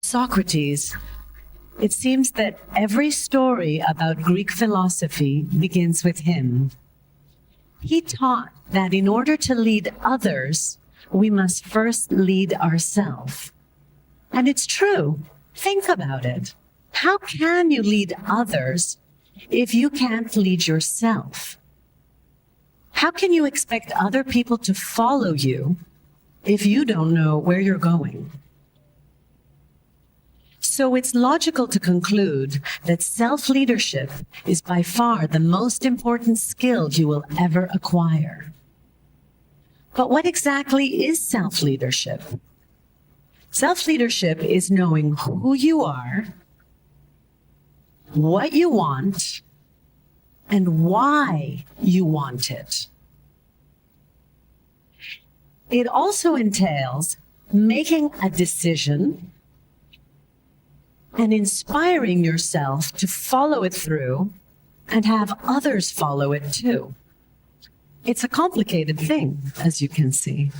Socrates, it seems that every story about Greek philosophy begins with him. He taught that in order to lead others, we must first lead ourselves. And it's true. Think about it. How can you lead others if you can't lead yourself? How can you expect other people to follow you if you don't know where you're going? So it's logical to conclude that self-leadership is by far the most important skill you will ever acquire. But what exactly is self-leadership? Self-leadership is knowing who you are, what you want, and why you want it. It also entails making a decision and inspiring yourself to follow it through and have others follow it too. It's a complicated thing, as you can see.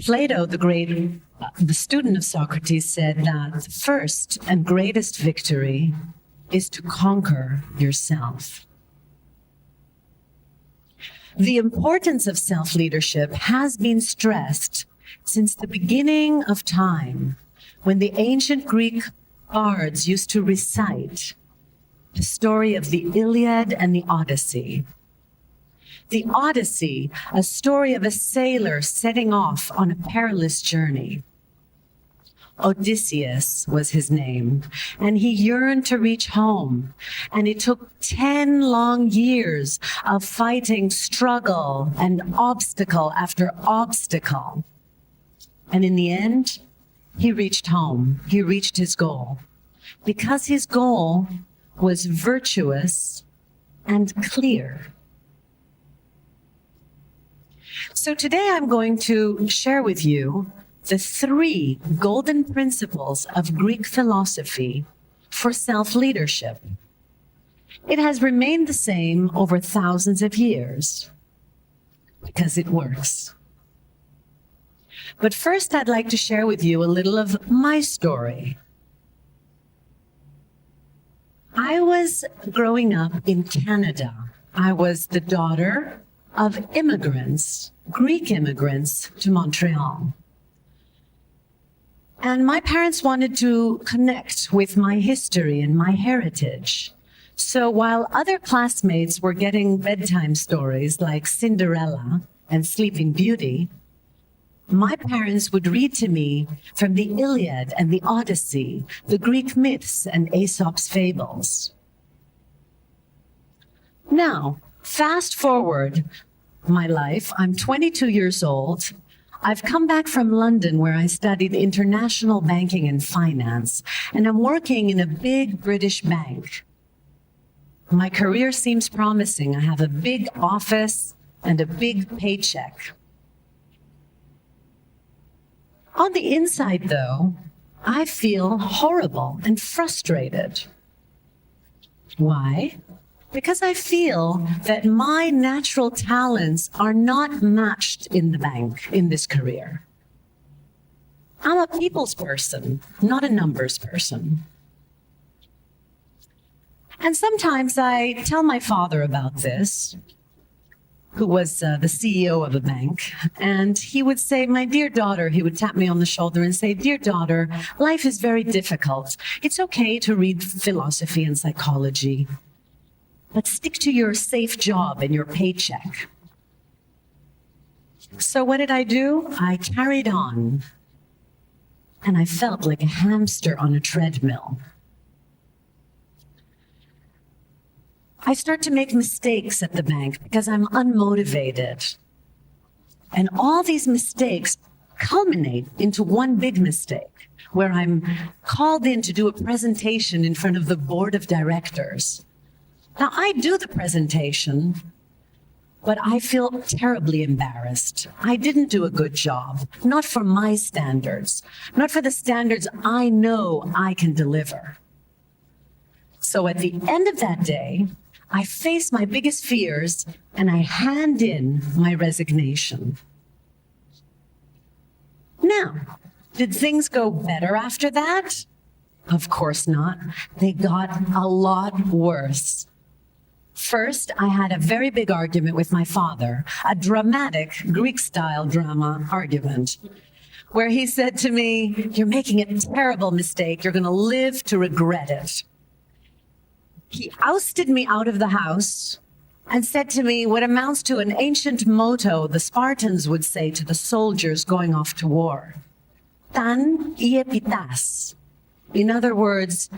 Plato, the student of Socrates, said that the first and greatest victory is to conquer yourself. The importance of self-leadership has been stressed since the beginning of time, when the ancient Greek bards used to recite the story of the Iliad and the Odyssey. The Odyssey, a story of a sailor setting off on a perilous journey. Odysseus was his name, and he yearned to reach home. And it took 10 long years of fighting struggle and obstacle after obstacle. And in the end, he reached home. He reached his goal. Because his goal was virtuous and clear. So today I'm going to share with you the 3 golden principles of Greek philosophy for self-leadership. It has remained the same over thousands of years because it works. But first, I'd like to share with you a little of my story. I was growing up in Canada. I was the daughter of immigrants, Greek immigrants, to Montreal. And my parents wanted to connect with my history and my heritage. So while other classmates were getting bedtime stories like Cinderella and Sleeping Beauty, my parents would read to me from the Iliad and the Odyssey, the Greek myths and Aesop's fables. Now, fast forward my life, I'm 22 years old. I've come back from London where I studied international banking and finance, and I'm working in a big British bank. My career seems promising. I have a big office and a big paycheck. On the inside, though, I feel horrible and frustrated. Why? Because I feel that my natural talents are not matched in the bank, in this career. I'm a people's person, not a numbers person. And sometimes I tell my father about this, who was the CEO of a bank, and he would say, my dear daughter, he would tap me on the shoulder and say, dear daughter, life is very difficult. It's okay to read philosophy and psychology, but stick to your safe job and your paycheck. So what did I do? I carried on, and I felt like a hamster on a treadmill. I start to make mistakes at the bank because I'm unmotivated. And all these mistakes culminate into one big mistake, where I'm called in to do a presentation in front of the board of directors. Now, I do the presentation, but I feel terribly embarrassed. I didn't do a good job, not for my standards, not for the standards I know I can deliver. So at the end of that day, I face my biggest fears and I hand in my resignation. Now, did things go better after that? Of course not. They got a lot worse. First, I had a very big argument with my father, a dramatic Greek-style drama argument, where he said to me, "You're making a terrible mistake. You're going to live to regret it." He ousted me out of the house and said to me what amounts to an ancient motto the Spartans would say to the soldiers going off to war. "Tan iepitas." In other words,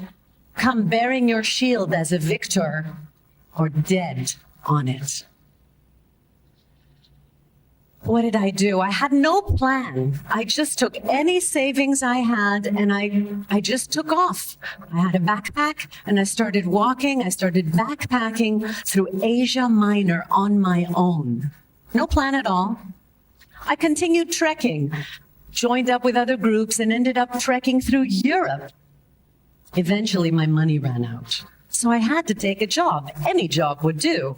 come bearing your shield as a victor or dead on it. What did I do? I had no plan. I just took any savings I had and I just took off. I had a backpack and I started walking. I started backpacking through Asia Minor on my own. No plan at all. I continued trekking, joined up with other groups and ended up trekking through Europe. Eventually my money ran out. So I had to take a job. Any job would do.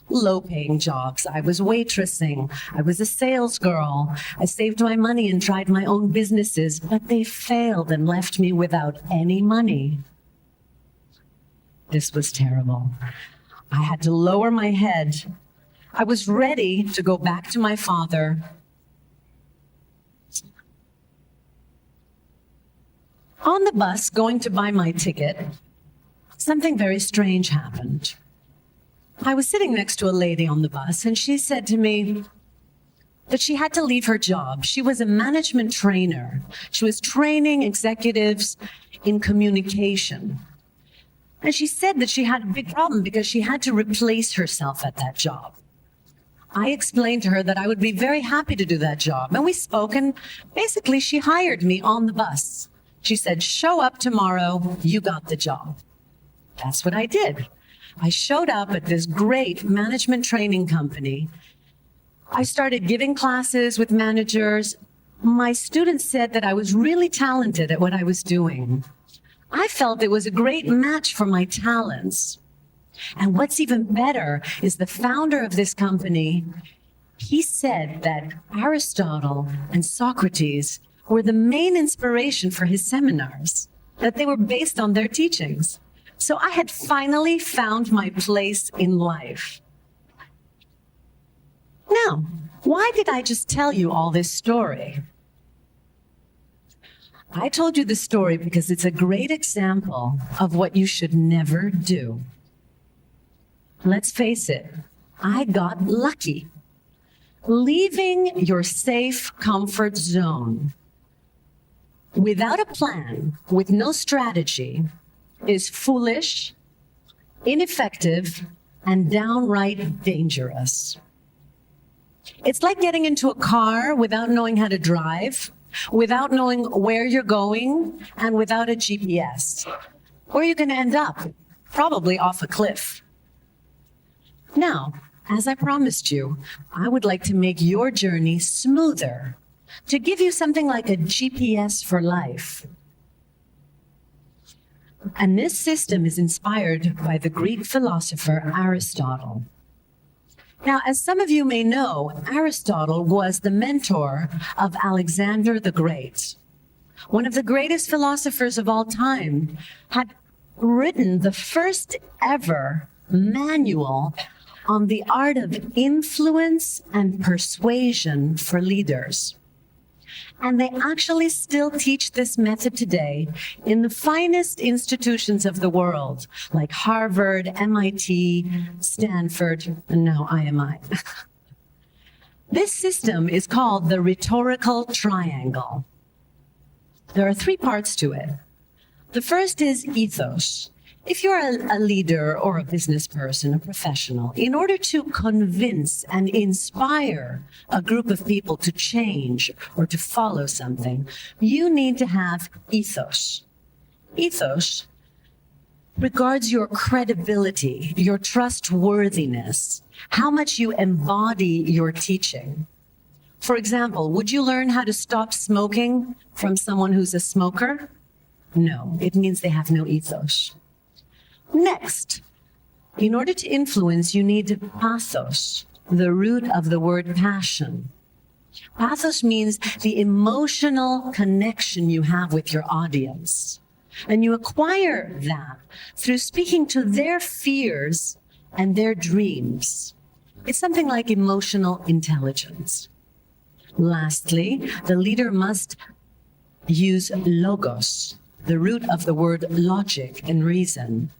Low-paying jobs. I was waitressing. I was a sales girl. I saved my money and tried my own businesses, but they failed and left me without any money. This was terrible. I had to lower my head. I was ready to go back to my father. On the bus, going to buy my ticket, something very strange happened. I was sitting next to a lady on the bus, and she said to me that she had to leave her job. She was a management trainer. She was training executives in communication. And she said that she had a big problem because she had to replace herself at that job. I explained to her that I would be very happy to do that job, and we spoke, and basically she hired me on the bus. She said, "Show up tomorrow, you got the job." That's what I did. I showed up at this great management training company. I started giving classes with managers. My students said that I was really talented at what I was doing. I felt it was a great match for my talents. And what's even better is the founder of this company, he said that Aristotle and Socrates were the main inspiration for his seminars, that they were based on their teachings. So I had finally found my place in life. Now, why did I just tell you all this story? I told you this story because it's a great example of what you should never do. Let's face it, I got lucky. Leaving your safe comfort zone without a plan, with no strategy, is foolish, ineffective, and downright dangerous. It's like getting into a car without knowing how to drive, without knowing where you're going, and without a GPS. Where are you going to end up? Probably off a cliff. Now, as I promised you, I would like to make your journey smoother, to give you something like a GPS for life. And this system is inspired by the Greek philosopher Aristotle. Now, as some of you may know, Aristotle was the mentor of Alexander the Great. One of the greatest philosophers of all time had written the first ever manual on the art of influence and persuasion for leaders. And they actually still teach this method today in the finest institutions of the world, like Harvard, MIT, Stanford, and now IMI. This system is called the Rhetorical Triangle. There are 3 parts to it. The first is ethos. If you're a leader or a business person, a professional, in order to convince and inspire a group of people to change or to follow something, you need to have ethos. Ethos regards your credibility, your trustworthiness, how much you embody your teaching. For example, would you learn how to stop smoking from someone who's a smoker? No, it means they have no ethos. Next, in order to influence, you need pathos, the root of the word passion. Pathos means the emotional connection you have with your audience. And you acquire that through speaking to their fears and their dreams. It's something like emotional intelligence. Lastly, the leader must use logos, the root of the word logic and reason.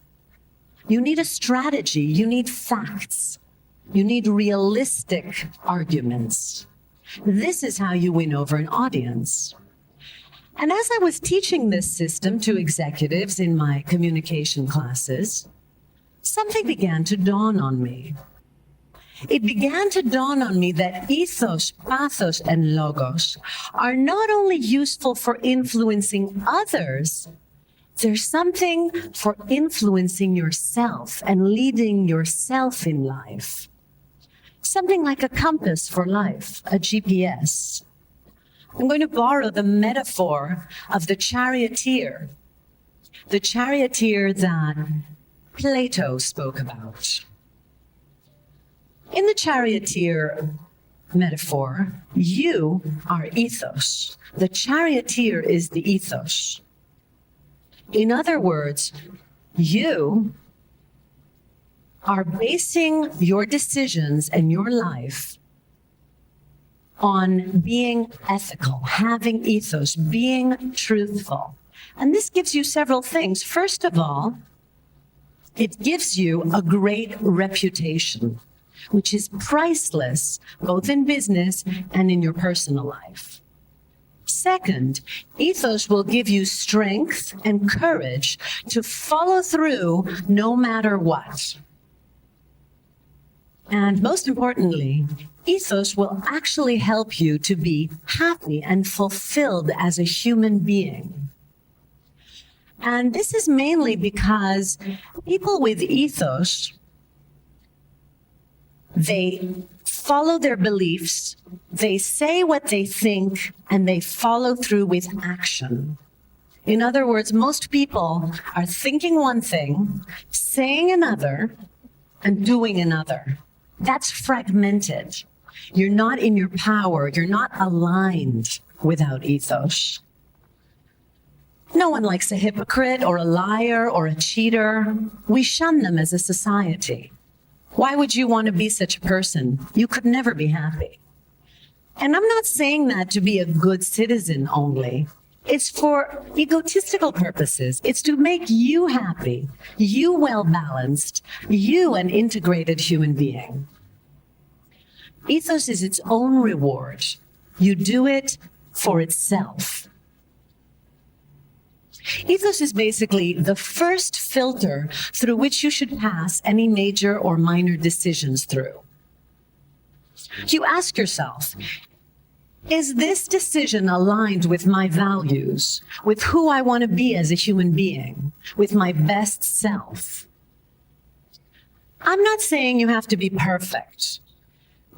You need a strategy, you need facts, you need realistic arguments. This is how you win over an audience. And as I was teaching this system to executives in my communication classes, something began to dawn on me. It began to dawn on me that ethos, pathos, and logos are not only useful for influencing others, there's something for influencing yourself and leading yourself in life. Something like a compass for life, a GPS. I'm going to borrow the metaphor of the charioteer that Plato spoke about. In the charioteer metaphor, you are ethos. The charioteer is the ethos. In other words, you are basing your decisions and your life on being ethical, having ethos, being truthful. And this gives you several things. First of all, it gives you a great reputation, which is priceless, both in business and in your personal life. Second, ethos will give you strength and courage to follow through no matter what. And most importantly, ethos will actually help you to be happy and fulfilled as a human being. And this is mainly because people with ethos, they follow their beliefs, they say what they think, and they follow through with action. In other words, most people are thinking one thing, saying another, and doing another. That's fragmented. You're not in your power. You're not aligned without ethos. No one likes a hypocrite or a liar or a cheater. We shun them as a society. Why would you want to be such a person? You could never be happy. And I'm not saying that to be a good citizen only. It's for egotistical purposes. It's to make you happy, you well-balanced, you an integrated human being. Ethos is its own reward. You do it for itself. Ethos is basically the first filter through which you should pass any major or minor decisions through. You ask yourself, is this decision aligned with my values, with who I want to be as a human being, with my best self? I'm not saying you have to be perfect.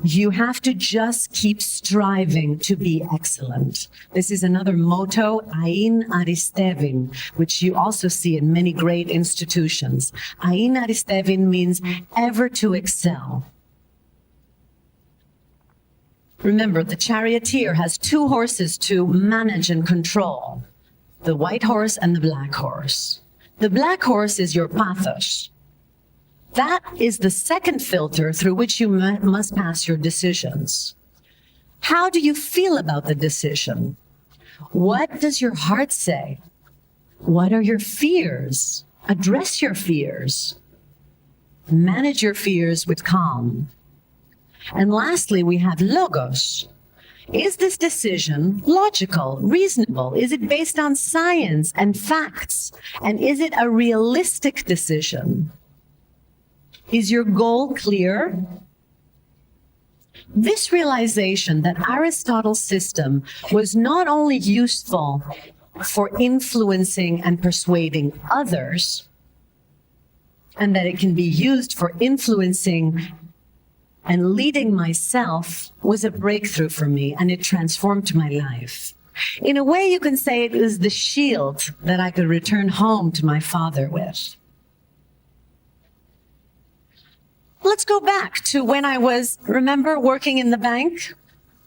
You have to just keep striving to be excellent. This is another motto, ain aristevin, which you also see in many great institutions. Ain aristevin means ever to excel. Remember, the charioteer has two horses to manage and control, the white horse and the black horse. The black horse is your pathos. That is the second filter through which you must pass your decisions. How do you feel about the decision? What does your heart say? What are your fears? Address your fears. Manage your fears with calm. And lastly, we have logos. Is this decision logical, reasonable? Is it based on science and facts? And is it a realistic decision? Is your goal clear? This realization that Aristotle's system was not only useful for influencing and persuading others, and that it can be used for influencing and leading myself, was a breakthrough for me, and it transformed my life. In a way, you can say it was the shield that I could return home to my father with. Let's go back to when I was, remember, working in the bank?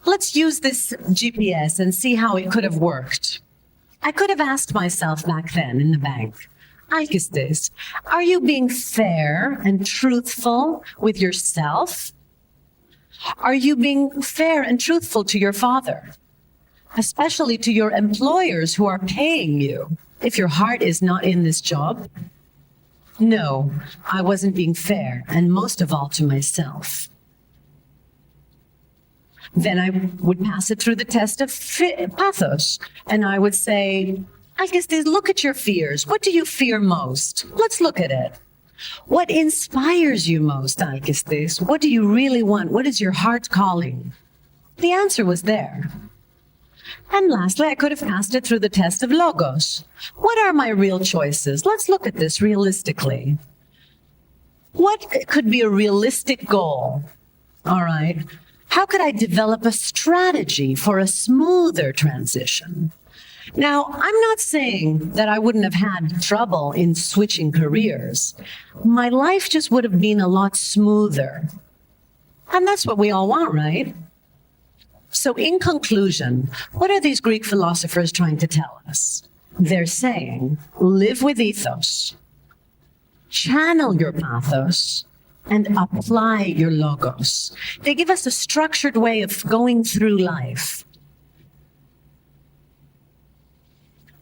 Let's use this GPS and see how it could have worked. I could have asked myself back then in the bank, Alkistis, are you being fair and truthful with yourself? Are you being fair and truthful to your father? Especially to your employers who are paying you if your heart is not in this job? No, I wasn't being fair, and most of all to myself. Then I would pass it through the test of pathos, and I would say, Alkistis, look at your fears. What do you fear most? Let's look at it. What inspires you most, Alkistis? What do you really want? What is your heart calling? The answer was there. And lastly, I could have passed it through the test of logos. What are my real choices? Let's look at this realistically. What could be a realistic goal? All right. How could I develop a strategy for a smoother transition? Now, I'm not saying that I wouldn't have had trouble in switching careers. My life just would have been a lot smoother. And that's what we all want, right? So in conclusion, what are these Greek philosophers trying to tell us? They're saying, live with ethos, channel your pathos, and apply your logos. They give us a structured way of going through life.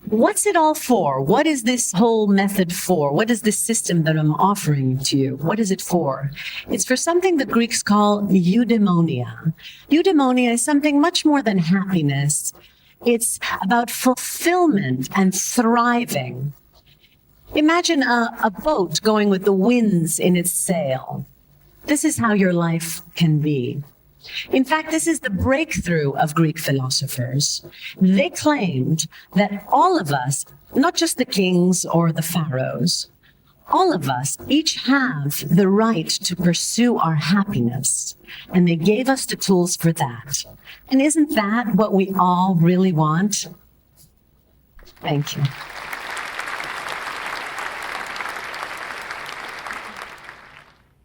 What's it all for? What is this whole method for? What is this system that I'm offering to you? What is it for? It's for something the Greeks call eudaimonia. Eudaimonia is something much more than happiness. It's about fulfillment and thriving. Imagine a boat going with the winds in its sail. This is how your life can be. In fact, this is the breakthrough of Greek philosophers. They claimed that all of us, not just the kings or the pharaohs, all of us each have the right to pursue our happiness. And they gave us the tools for that. And isn't that what we all really want? Thank you.